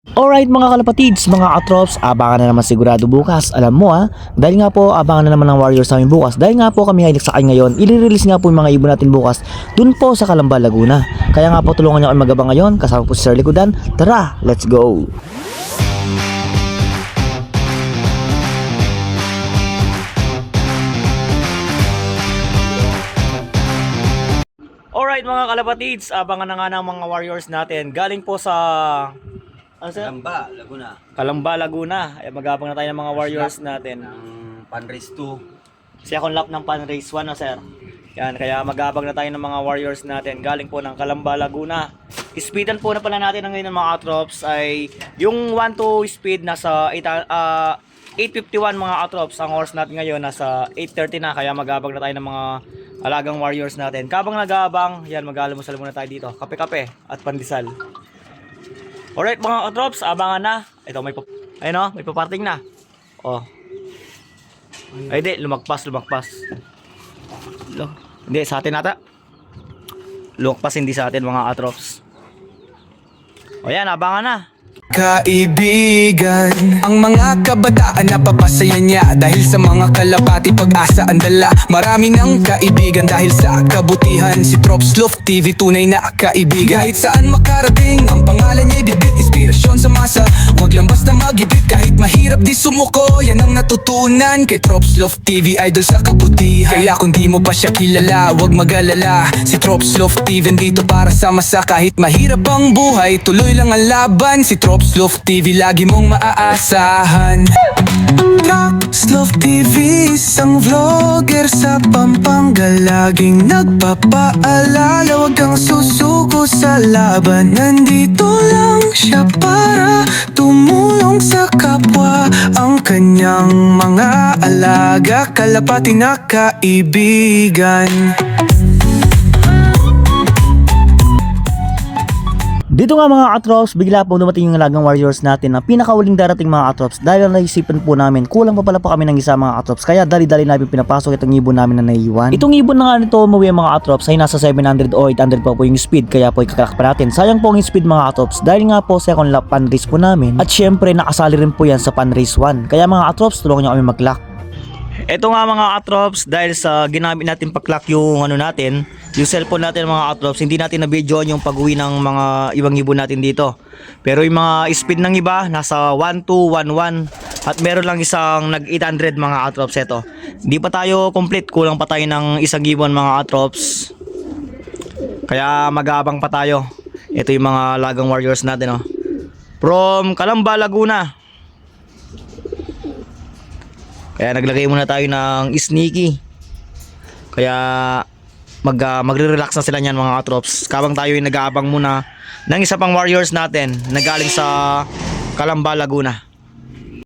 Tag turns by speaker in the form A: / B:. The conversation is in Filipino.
A: Alright mga kalapatids, mga katrops, abangan na naman sigurado bukas. Alam mo dahil nga po abangan na naman ng Warriors namin bukas. Dahil nga po kami ay nagsakay ngayon, i-release nga po yung mga ibon natin bukas dun po sa Calamba, Laguna. Kaya nga po tulungan niyo kami magabang ngayon, kasama po si Sir Likudan. Tara, let's go! Alright mga kalapatids, abangan na nga ng mga Warriors natin. Galing po sa
B: Calamba, Laguna.
A: Calamba, Laguna. Ay magabang na tayo ng mga Warriors natin.
B: Ng Panrace 2.
A: Second lap ng Panrace 1 sir. Yan, kaya magabang na tayo ng mga Warriors natin. Galing po ng Calamba, Laguna. Speedan po na pala natin ngayon ng mga atrops ay yung 1-2 speed nasa 851 mga atrops. Ang oras natin ngayon nasa 8:30 na, kaya magabang na tayo ng mga alagang Warriors natin. Kabang nagabang, yan mag-almusal muna tayo dito. Kape-kape at pandesal. Alright mga katrops, abangan na. Ito may ayun may paparting na. Oh. Ay di, lumagpas. Hindi sa atin ata. Lumagpas hindi sa atin mga katrops. O yan, abangan na.
C: Kaibigan, ang mga kabataan napapasaya niya dahil sa mga kalapati pag-asa ang dala. Marami ng kaibigan dahil sa kabutihan. Si Trops Love TV tunay na kaibigan. Kahit saan makarating, ang pangalan niya dibit. Inspirasyon sa masa, wag lang basta mag-ibig. Kahit mahirap di sumuko, yan ang natutunan kay Trops Love TV, idol sa kabutihan. Kaya kung di mo pa siya kilala, wag mag-alala. Si Trops Love TV dito para sa masa. Kahit mahirap ang buhay, tuloy lang ang laban. Si Trops Love TV lagi mong maaasahan. Trops Love TV, isang vlogger sa Pampanga. Laging nagpapaalala, wag kang susuko sa laban. Nandito lang siya para tumulong sa kapwa. Ang kanyang mga alaga, kalapati na kaibigan.
A: Dito nga mga katrops, bigla po dumating yung alagang Warriors natin na pinakauling darating mga katrops. Dahil naisipan po namin, kulang pa pala po kami ng isa mga katrops. Kaya dali-dali namin pinapasok itong ibon namin na naiiwan. Itong ibon na nga nito umuwi mga katrops ay nasa 700 o 800 po yung speed. Kaya po ikakrak pa natin. Sayang po ang speed mga katrops dahil nga po second lap Panrace po namin. At syempre nakasali rin po yan sa Panrace 1. Kaya mga katrops, tulungan nyo kami mag-lock. Ito nga mga katrops, dahil sa ginamit natin pa-clock yung natin, yung cellphone natin mga katrops, hindi natin na-videoan yung pag-uwi ng mga ibang ibon natin dito. Pero yung mga speed ng iba, nasa 1211 at meron lang isang nag-800 mga katrops. Ito, hindi pa tayo complete, kulang pa tayo ng isang ibon mga katrops. Kaya mag-aabang pa tayo. Ito yung mga lagang Warriors natin from Calamba, Laguna. Kaya naglagay muna tayo ng sneaky. Kaya magre-relax na sila niyan mga katrops. Kabang tayo ay nag-aabang muna ng isa pang Warriors natin na galing sa Calamba, Laguna.